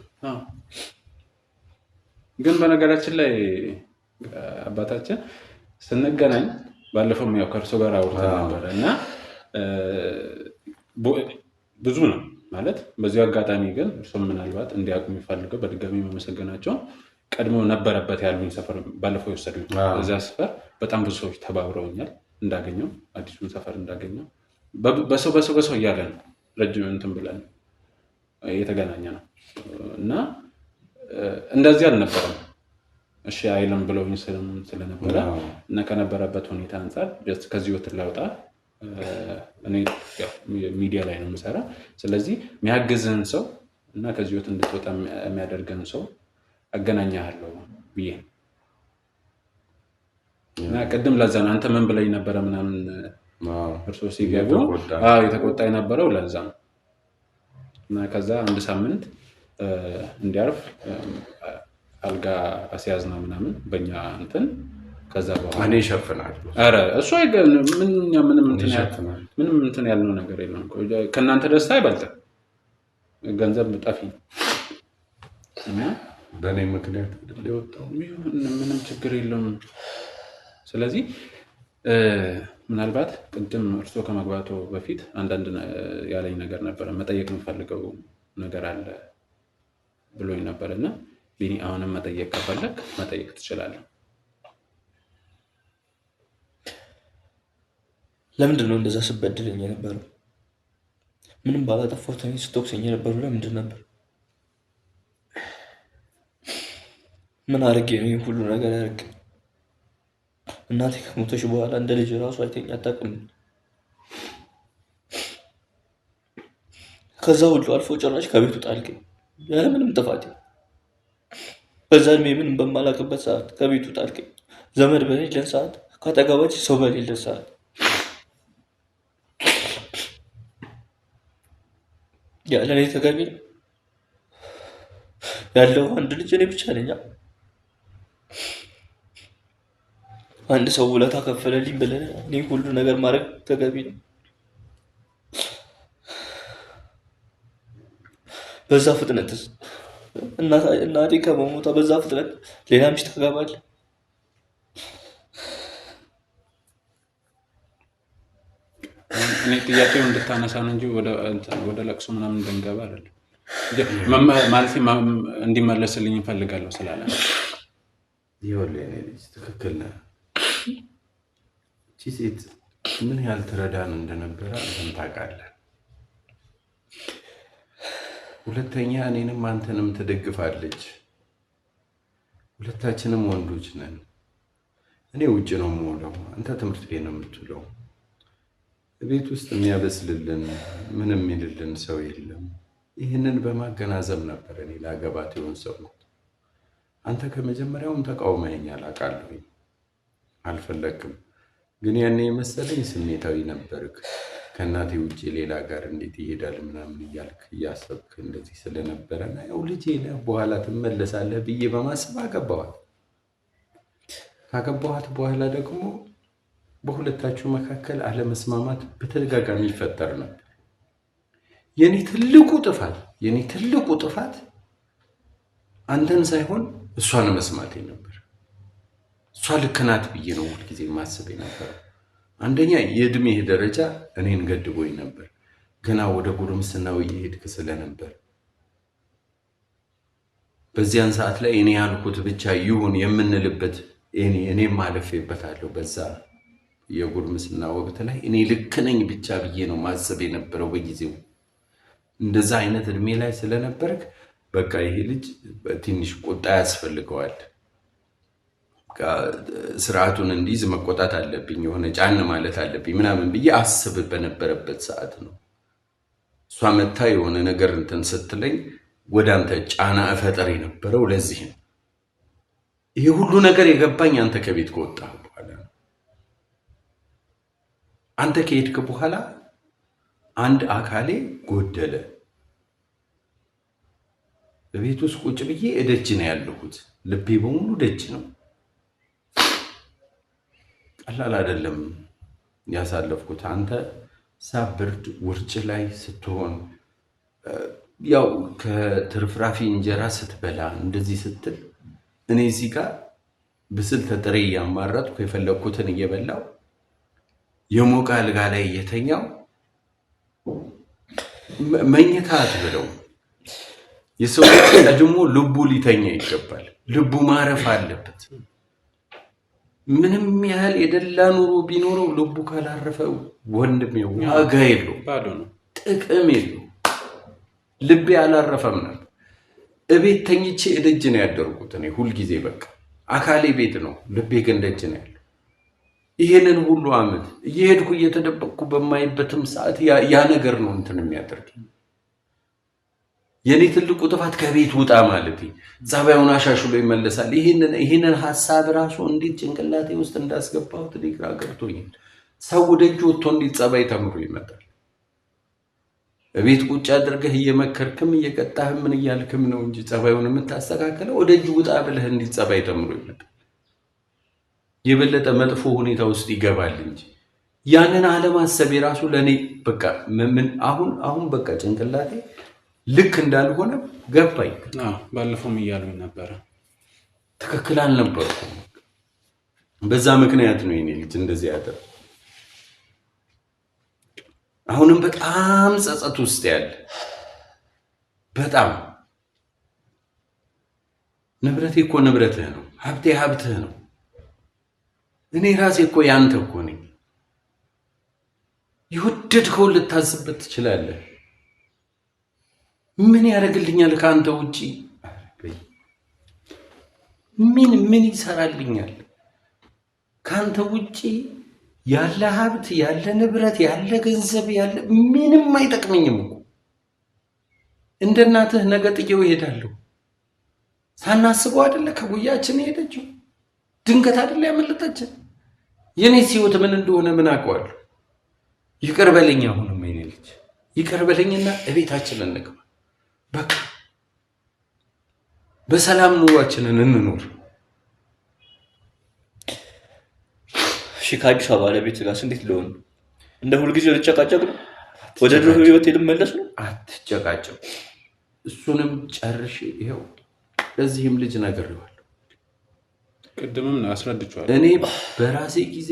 ግን በነገራችን ላይ አባታችን ስንገናኝ ባለፈው ያው ከእርሶ ጋር አውርተን ነበረ እና ብዙ ነው ማለት። በዚሁ አጋጣሚ ግን እርሶም ምናልባት እንዲያውቁ የሚፈልገው በድጋሚ መመሰገናቸው ቀድሞ ነበረበት ያሉኝ ሰፈር ባለፈው የወሰዱኝ እዚያ ሰፈር በጣም ብዙ ሰዎች ተባብረውኛል እንዳገኘው አዲሱን ሰፈር እንዳገኘው በሰው እያለ ነው ረጅም እንትን ብለን የተገናኘ ነው እና እንደዚህ አልነበረም። እሺ አይልም ብለውኝ ስለነበረ እና ከነበረበት ሁኔታ አንጻር ከዚህ ወጥ ላውጣ እኔ ሚዲያ ላይ ነው የምሰራ። ስለዚህ የሚያግዝህን ሰው እና ከዚህ ወጥ እንድትወጣ የሚያደርገን ሰው አገናኛለሁ ብዬ እና ቅድም ለዛ ነው አንተ ምን ብለኝ ነበረ ምናምን እርሶ ሲገቡ የተቆጣ የነበረው ለዛ ነው። እና ከዛ አንድ ሳምንት እንዲያርፍ አልጋ አስያዝ ነው ምናምን በእኛ እንትን ከዛ በኋላ እኔ እሸፍናለሁ። ኧረ እሱ ምንም እንትን ያልነው ነገር የለም። ከእናንተ ደስታ አይበልጥም፣ ገንዘብ ጠፊ እና በእኔ ምክንያት ሊወጣው ምንም ችግር የለውም። ስለዚህ ምናልባት ቅድም እርሶ ከመግባቱ በፊት አንዳንድ ያለኝ ነገር ነበረ፣ መጠየቅ የምፈልገው ነገር አለ ብሎኝ ነበር እና ቢኒ አሁንም መጠየቅ ከፈለግ መጠየቅ ትችላለህ። ለምንድን ነው እንደዛ ስበድለኝ የነበረው? ምንም ባላጠፋሁት ስትወቅሰኝ የነበረው ለምንድን ነበር? ምን አድርጌ ነው ሁሉ ነገር ያደርግ? እናቴ ከሞተች በኋላ እንደ ልጅ ራሱ አይተኝ አታውቅም። ከዛ ሁሉ አልፎ ጭራሽ ከቤቱ ጣልከኝ ያለምንም ጥፋቴ። በዛ እድሜ ምንም በማላውቅበት ሰዓት ከቤቱ ጣልከኝ። ዘመድ በሌለን ሰዓት፣ ከአጠገባች ሰው በሌለን ሰዓት ያለ እኔ ተገቢ ነው ያለው አንድ ልጅ እኔ ብቻ ነኝ። አንድ ሰው ውለታ ከፈለልኝ ብለህ እኔ ሁሉ ነገር ማድረግ ተገቢ ነው? በዛ ፍጥነት እናቴ ከመሞቷ በዛ ፍጥነት ሌላ ሚስት ታገባለህ? እኔ ጥያቄው እንድታነሳ ነው እንጂ ወደ ለቅሶ ምናምን እንደንገባ አይደለም። ማለት እንዲመለስልኝ እፈልጋለሁ ስላለ ይኸውልህ የእኔ ልጅ ትክክል ነህ። እቺ ሴት ምን ያህል ትረዳን እንደነበረ አንተም ታውቃለህ። ሁለተኛ እኔንም አንተንም ትደግፋለች። ሁለታችንም ወንዶች ነን። እኔ ውጭ ነው የምውለው፣ አንተ ትምህርት ቤት ነው የምትውለው። ቤት ውስጥ የሚያበስልልን ምንም የሚልልን ሰው የለም። ይህንን በማገናዘብ ነበር እኔ ላገባት የሆን ሰው ነው። አንተ ከመጀመሪያውም ተቃውመኸኛል አውቃለሁ፣ አልፈለግም። ግን ያኔ የመሰለኝ ስሜታዊ ነበርክ። ከእናቴ ውጭ ሌላ ጋር እንዴት ይሄዳል ምናምን እያልክ እያሰብክ እንደዚህ ስለነበረና ያው ልጄ ነህ በኋላ ትመለሳለህ ብዬ በማሰብ አገባኋት። ካገባኋት በኋላ ደግሞ በሁለታችሁ መካከል አለመስማማት በተደጋጋሚ ይፈጠር ነበር። የኔ ትልቁ ጥፋት አንተን ሳይሆን እሷን መስማቴ ነበር። እሷ ልክ ናት ብዬ ነው ሁልጊዜ ማስብ ነበር። አንደኛ የእድሜህ ደረጃ እኔን ገድቦኝ ነበር። ገና ወደ ጉርምስናው እየሄድክ ስለነበር በዚያን ሰዓት ላይ እኔ ያልኩት ብቻ ይሁን የምንልበት እኔም አለፌበታለሁ። በዛ የጉርምስና ወቅት ላይ እኔ ልክ ነኝ ብቻ ብዬ ነው ማሰብ የነበረው በጊዜው። እንደዛ አይነት እድሜ ላይ ስለነበርክ በቃ ይሄ ልጅ ትንሽ ቁጣ ያስፈልገዋል፣ ስርዓቱን እንዲይዝ መቆጣት አለብኝ፣ የሆነ ጫን ማለት አለብኝ ምናምን ብዬ አስብ በነበረበት ሰዓት ነው እሷ መታ የሆነ ነገር እንትን ስትለኝ ወደ አንተ ጫና እፈጠር የነበረው። ለዚህ ነው ይሄ ሁሉ ነገር የገባኝ አንተ ከቤት ከወጣህ በኋላ ነው። አንተ ከሄድክ በኋላ አንድ አካሌ ጎደለ። በቤት ውስጥ ቁጭ ብዬ እደጅ ነው ያለሁት። ልቤ በሙሉ ደጅ ነው። ቀላል አይደለም ያሳለፍኩት። አንተ ሳብርድ ውርጭ ላይ ስትሆን ያው ከትርፍራፊ እንጀራ ስትበላ እንደዚህ ስትል እኔ እዚህ ጋር ብስል ተጥሬ እያማረጥኩ የፈለግኩትን እየበላው የሞቀ አልጋ ላይ እየተኛው መኝታ አትበለው። የሰው ቀድሞ ልቡ ሊተኛ ይገባል። ልቡ ማረፍ አለበት። ምንም ያህል የደላ ኑሮ ቢኖረው ልቡ ካላረፈ ወንድሜ ዋጋ የለው፣ ጥቅም የለው። ልቤ አላረፈም ነበር። እቤት ተኝቼ እደጅ ነው ያደርኩት እኔ ሁልጊዜ። በቃ አካሌ ቤት ነው፣ ልቤ ግን ደጅ ነው ያለው። ይሄንን ሁሉ ዓመት እየሄድኩ እየተደበቅኩ በማይበትም ሰዓት ያ ነገር ነው እንትን የሚያደርግ። የኔ ትልቁ ጥፋት ከቤት ውጣ ማለት ጸባዩን አሻሽሎ ይመለሳል። ይህንን ሀሳብ ራሱ እንዴት ጭንቅላቴ ውስጥ እንዳስገባሁት ግራ ገብቶኛል። ሰው ደጅ ወጥቶ እንዴት ጸባይ ተምሮ ይመጣል? ቤት ቁጭ አድርገህ እየመከርክም እየቀጣህም ምን እያልክም ነው እንጂ ጸባዩን የምታስተካክለው ወደ እጅ ውጣ ብለህ እንዴት ጸባይ ተምሮ ይመጣል? የበለጠ መጥፎ ሁኔታ ውስጥ ይገባል እንጂ ያንን አለማሰብ የራሱ ለእኔ በቃ አሁን በቃ ጭንቅላቴ ልክ እንዳልሆነ ገባኝ። ባለፈውም እያሉኝ ነበረ፣ ትክክል አልነበርኩም። በዛ ምክንያት ነው የኔ ልጅ እንደዚህ ያደረ። አሁንም በጣም ጸጸት ውስጥ ያለ በጣም ንብረቴ እኮ ንብረትህ ነው፣ ሀብቴ ሀብትህ ነው። እኔ ራሴ እኮ ያንተ እኮ ነኝ። የወደድከውን ልታዝበት ትችላለህ። ምን ያደርግልኛል ከአንተ ውጪ? ምን ይሰራልኛል ከአንተ ውጪ? ያለ ሀብት ያለ ንብረት ያለ ገንዘብ ያለ ምንም አይጠቅመኝም እኮ። እንደ እናትህ ነገ ጥዬው እሄዳለሁ። ሳናስበው አይደለ ከጉያችን የሄደችው? ድንገት አይደለ ያመለጠችን? የኔስ ህይወት ምን እንደሆነ ምን አውቀዋለሁ? ይቅር በለኝ። አሁንም የኔ ልጅ ይቅር በለኝና እቤታችንን እንግባ። በቃ በሰላም ኑሯችንን እንኖር። እሺ ከአዲሷ ባለቤት ጋር እንዴት ሊሆን ነው? እንደ ሁልጊዜው ልጨቃጨቅ ነው? ወደ ድሮ ህይወት ልመለስ ነው? አትጨቃጨቅ። እሱንም ጨርሼ ይኸው ለዚህም ልጅ ነግሬዋለሁ። ቅድምም አስረድቼዋለሁ። እኔ በራሴ ጊዜ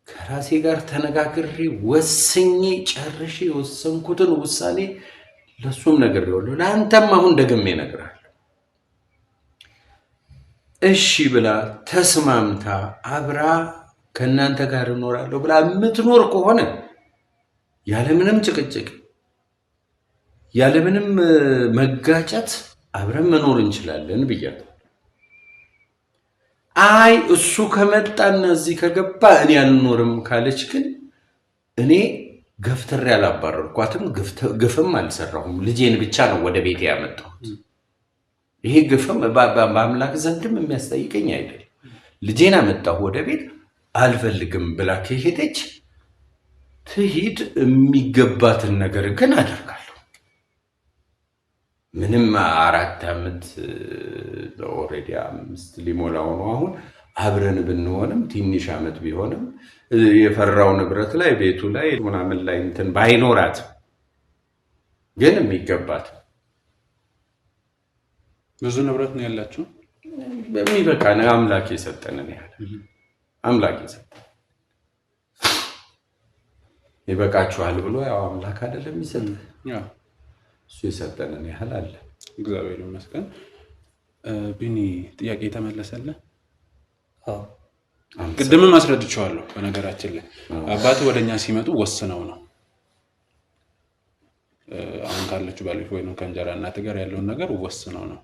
ከራሴ ጋር ተነጋግሬ ወስኜ ጨርሼ የወሰንኩትን ውሳኔ ለሱም ነግሬዋለሁ። ለአንተም አሁን ደግሜ እነግርሃለሁ። እሺ ብላ ተስማምታ አብራ ከእናንተ ጋር እኖራለሁ ብላ የምትኖር ከሆነ ያለምንም ጭቅጭቅ ያለምንም መጋጨት አብረን መኖር እንችላለን ብያለሁ። አይ እሱ ከመጣና እዚህ ከገባ እኔ አልኖርም ካለች ግን እኔ ገፍትሬ አላባረርኳትም፣ ግፍም አልሰራሁም። ልጄን ብቻ ነው ወደ ቤት ያመጣሁት። ይሄ ግፍም በአምላክ ዘንድም የሚያስጠይቀኝ አይደለም። ልጄን አመጣሁ ወደ ቤት። አልፈልግም ብላ ከሄደች ትሂድ። የሚገባትን ነገር ግን አደርጋለሁ። ምንም 4 ዓመት ኦልሬዲ 5 ሊሞላው ነው አሁን። አብረን ብንሆንም ትንሽ ዓመት ቢሆንም የፈራው ንብረት ላይ ቤቱ ላይ ምናምን ላይ እንትን ባይኖራት ግን የሚገባት ብዙ ንብረት ነው ያላችሁ። በሚበቃ ነው አምላክ የሰጠንን ያህል አምላክ የሰጠን ይበቃችኋል ብሎ ያው አምላክ አይደለም የሚሰጠን። እሱ የሰጠንን ያህል አለ። እግዚአብሔር ይመስገን። ቢኒ ጥያቄ ተመለሰልህ? አዎ ቅድምም አስረድቼዋለሁ። በነገራችን ላይ አባት ወደኛ ሲመጡ ወስነው ነው አሁን ካለችው ባለፈ ወይ ነው ከእንጀራ እናት ጋር ያለውን ነገር ወስነው ነው።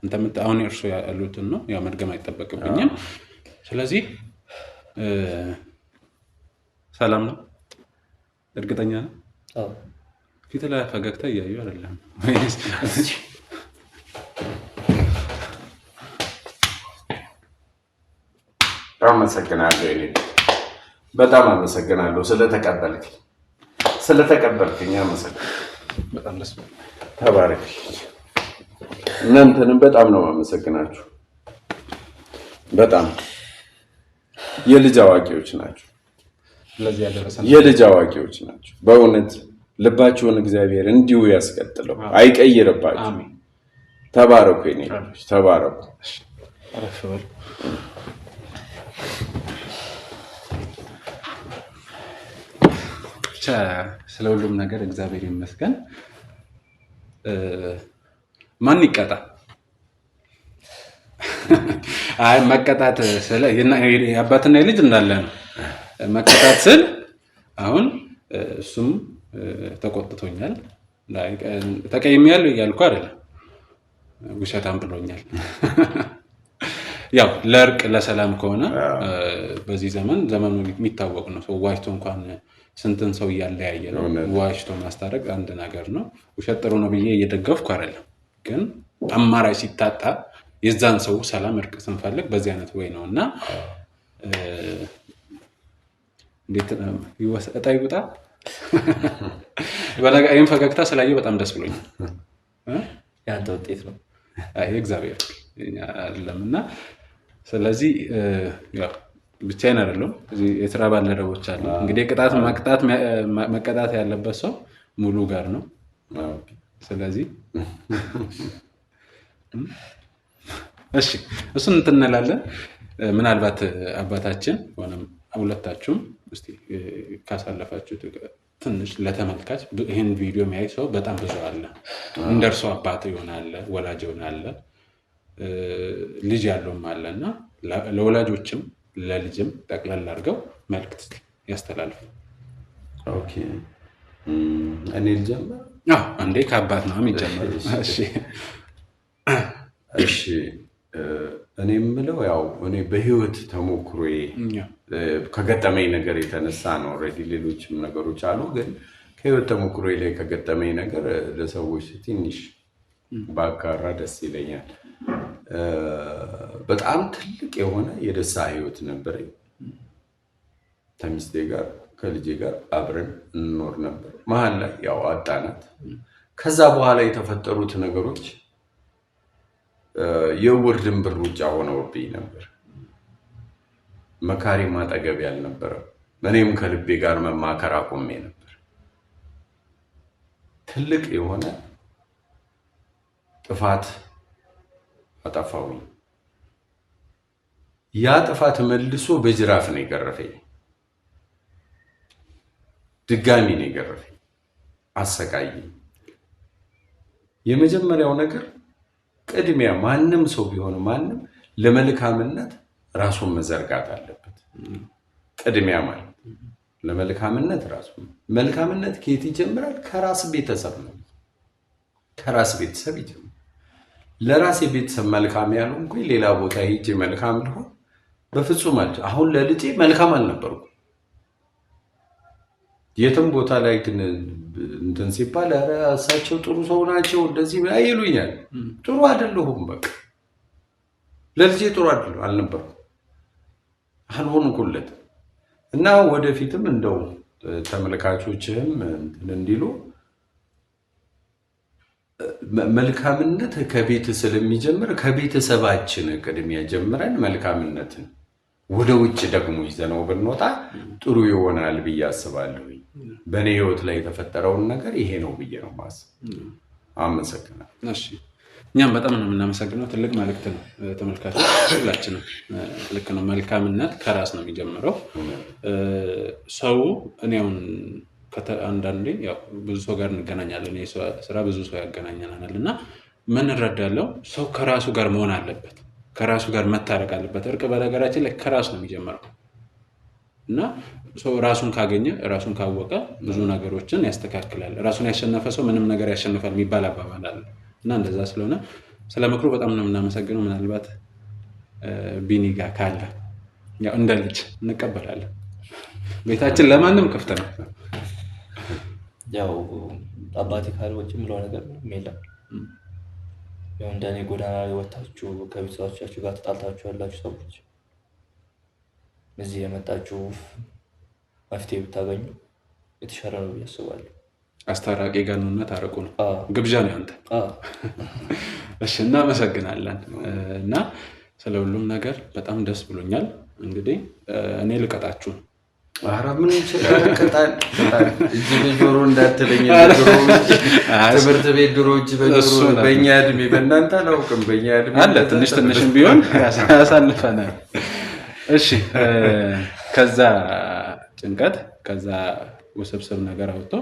አንተ አሁን እርሱ ያሉትን ነው ያ መድገም አይጠበቅብኝም። ስለዚህ ሰላም ነው? እርግጠኛ ነው? አዎ ፊት ላይ ፈገግታ እያዩ አይደለም? አመሰግናለሁ። በጣም አመሰግናለሁ ስለተቀበልክኝ አመሰግናለሁ። በጣም ደስ ብሎኛል። ተባረክ። እናንተንም በጣም ነው አመሰግናችሁ። በጣም የልጅ አዋቂዎች ናቸው። ስለዚህ ያደረሰን የልጅ አዋቂዎች ናቸው። በእውነት ልባችሁን እግዚአብሔር እንዲሁ ያስቀጥለው፣ አይቀይርባችሁ። አሜን። ተባረኩ የኔ ልጆች፣ ተባረኩ። አረፍ በሉ። ብቻ ስለ ሁሉም ነገር እግዚአብሔር ይመስገን። ማን ይቀጣ? አይ መቀጣት ስለ የአባትና የልጅ እንዳለ ነው። መቀጣት ስል አሁን እሱም ተቆጥቶኛል፣ ተቀይሜያለሁ እያልኩ አይደለም። ውሸታም ብሎኛል። ያው ለእርቅ ለሰላም ከሆነ በዚህ ዘመኑ የሚታወቅ ነው። ሰው ዋሽቶ እንኳን ስንትን ሰው እያለያየ ነው። ዋሽቶ ማስታረቅ አንድ ነገር ነው። ውሸት ጥሩ ነው ብዬ እየደገፍኩ አይደለም፣ ግን አማራጭ ሲታጣ የዛን ሰው ሰላም እርቅ ስንፈልግ በዚህ አይነት ወይ ነው እና እንዴት እጣ ይውጣ። ይህም ፈገግታ ስላየው በጣም ደስ ብሎኛል። የአንተ ውጤት ነው እግዚአብሔር አይደለም እና ስለዚህ ብቻዬን አይደለም፣ የስራ ባልደረቦች አሉ። እንግዲህ መቀጣት ያለበት ሰው ሙሉ ጋር ነው። ስለዚህ እሺ እሱን እንትን እንላለን። ምናልባት አባታችን ሆነም ሁለታችሁም እስቲ ካሳለፋችሁት ትንሽ ለተመልካች ይህን ቪዲዮ የሚያይ ሰው በጣም ብዙ አለ። እንደርሱ አባት ይሆናል፣ ወላጅ ይሆናል፣ ልጅ ያለውም አለ እና ለወላጆችም ለልጅም ጠቅላላ አድርገው መልዕክት ያስተላልፉ። ኦኬ እኔ ልጀምር? አንዴ ከአባት ነው የሚጀምረው። እሺ እኔ የምለው ያው እኔ በህይወት ተሞክሮዬ ከገጠመኝ ነገር የተነሳ ነው። ኦልሬዲ ሌሎችም ነገሮች አሉ፣ ግን ከህይወት ተሞክሮዬ ላይ ከገጠመኝ ነገር ለሰዎች ትንሽ ባጋራ ደስ ይለኛል። በጣም ትልቅ የሆነ የደስታ ህይወት ነበረኝ። ከሚስቴ ጋር ከልጄ ጋር አብረን እንኖር ነበር። መሀል ላይ ያው አጣናት። ከዛ በኋላ የተፈጠሩት ነገሮች የውር ድንብር ሩጫ ሆነውብኝ ነበር። መካሪ ማጠገብ ያልነበረው፣ እኔም ከልቤ ጋር መማከር አቆሜ ነበር። ትልቅ የሆነ ጥፋት አጠፋሁኝ። ያ ጥፋት መልሶ በጅራፍ ነው የገረፈኝ። ድጋሚ ነው የገረፈኝ፣ አሰቃየኝ። የመጀመሪያው ነገር ቅድሚያ ማንም ሰው ቢሆን ማንም ለመልካምነት ራሱን መዘርጋት አለበት። ቅድሚያ ማለት ለመልካምነት ራሱን መልካምነት ከየት ይጀምራል? ከራስ ቤተሰብ ነው። ከራስ ቤተሰብ ይጀምራል። ለራሴ ቤተሰብ መልካም ያልሆንኩኝ ሌላ ቦታ ሄጄ መልካም ልሆን በፍጹም አልችልም። አሁን ለልጄ መልካም አልነበርኩም። የትም ቦታ ላይ ግን እንትን ሲባል እሳቸው ጥሩ ሰው ናቸው እንደዚህ ይሉኛል። ጥሩ አይደለሁም። በቃ ለልጄ ጥሩ አልነበርኩም፣ አልሆንኩለት እና ወደፊትም እንደው ተመልካቾችህም እንዲሉ መልካምነት ከቤት ስለሚጀምር ከቤተሰባችን ቅድሚያ ጀምረን መልካምነትን ወደ ውጭ ደግሞ ይዘነው ብንወጣ ጥሩ ይሆናል ብዬ አስባለሁ። በእኔ ህይወት ላይ የተፈጠረውን ነገር ይሄ ነው ብዬ ነው የማስበው። አመሰግናለሁ። እሺ እኛም በጣም ነው የምናመሰግነው። ትልቅ መልእክት ነው። ተመልካቾች ሁላችንም ልክ ነው። መልካምነት ከራስ ነው የሚጀምረው። ሰው እኔውን አንዳንዴ ያው ብዙ ሰው ጋር እንገናኛለን። ስራ ብዙ ሰው ያገናኘናል እና ምን እረዳለሁ፣ ሰው ከራሱ ጋር መሆን አለበት፣ ከራሱ ጋር መታረቅ አለበት። እርቅ በነገራችን ላይ ከራሱ ነው የሚጀምረው እና ሰው ራሱን ካገኘ ራሱን ካወቀ ብዙ ነገሮችን ያስተካክላል። ራሱን ያሸነፈ ሰው ምንም ነገር ያሸንፋል የሚባል አባባል አለ እና እንደዛ ስለሆነ ስለ ምክሩ በጣም ነው የምናመሰግነው። ምናልባት ቢኒ ጋር ካለ ያው እንደ ልጅ እንቀበላለን። ቤታችን ለማንም ክፍት ነው። ያው አባቴ ካልወጭ ምለው ነገር የለም። ያው እንደኔ ጎዳና ላይ ወጣችሁ ከቤተሰቦቻችሁ ጋር ተጣልታችሁ ያላችሁ ሰዎች እዚህ የመጣችሁ መፍትሄ ብታገኙ የተሻለ ነው ብዬ አስባለሁ። አስታራቂ ጋር ነውና ታረቁ ነው ግብዣ ነው ያንተ። እሺ እናመሰግናለን። እና ስለ ሁሉም ነገር በጣም ደስ ብሎኛል። እንግዲህ እኔ ልቀጣችሁ። ኧረ ምን ይችላል? ቅጣል እጅ በጆሮ እንዳትለኝ። ትምህርት ቤት ድሮ እጅ በጆሮ በእኛ እድሜ፣ በእናንተ አላውቅም፣ በእኛ እድሜ አለ ትንሽ ትንሽም ቢሆን ያሳልፈናል። እሺ ከዛ ጭንቀት ከዛ ውስብስብ ነገር አውጥቶ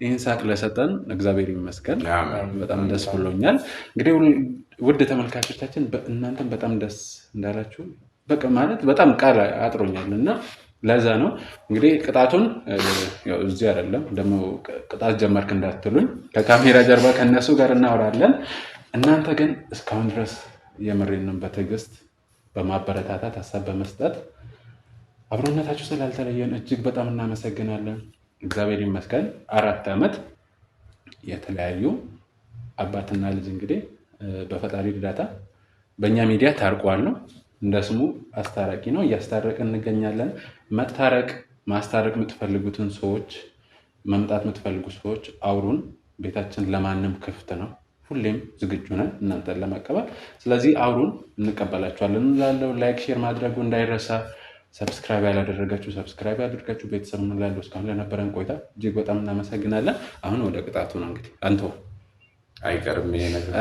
ይህን ሳቅ ለሰጠን እግዚአብሔር ይመስገን። በጣም ደስ ብሎኛል። እንግዲህ ውድ ተመልካቾቻችን እናንተም በጣም ደስ እንዳላችሁ በቃ ማለት በጣም ቃል አጥሮኛል እና ለዛ ነው እንግዲህ ቅጣቱን እዚህ አይደለም ደግሞ ቅጣት ጀመርክ እንዳትሉኝ፣ ከካሜራ ጀርባ ከነሱ ጋር እናወራለን። እናንተ ግን እስካሁን ድረስ የምሬንን በትዕግስት በማበረታታት ሀሳብ በመስጠት አብሮነታችሁ ስላልተለየን እጅግ በጣም እናመሰግናለን። እግዚአብሔር ይመስገን 4 ዓመት የተለያዩ አባትና ልጅ እንግዲህ በፈጣሪ እርዳታ በእኛ ሚዲያ ታርቋል ነው። እንደ ስሙ አስታራቂ ነው። እያስታረቅን እንገኛለን። መታረቅ ማስታረቅ የምትፈልጉትን ሰዎች መምጣት የምትፈልጉ ሰዎች አውሩን። ቤታችን ለማንም ክፍት ነው። ሁሌም ዝግጁ ነን እናንተን ለመቀበል። ስለዚህ አውሩን፣ እንቀበላችኋለን እንላለው። ላይክ ሼር ማድረጉ እንዳይረሳ። ሰብስክራይብ ያላደረጋችሁ ሰብስክራይብ ያደርጋችሁ። ቤተሰብ እንላለው። እስካሁን ለነበረን ቆይታ እጅግ በጣም እናመሰግናለን። አሁን ወደ ቅጣቱ ነው እንግዲህ አንተ አይቀርም ይሄ ነገር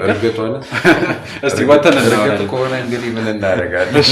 እርግጥ ሆነ እስቲ ወተን ከሆነ እንግዲህ ምን እናደርጋለን?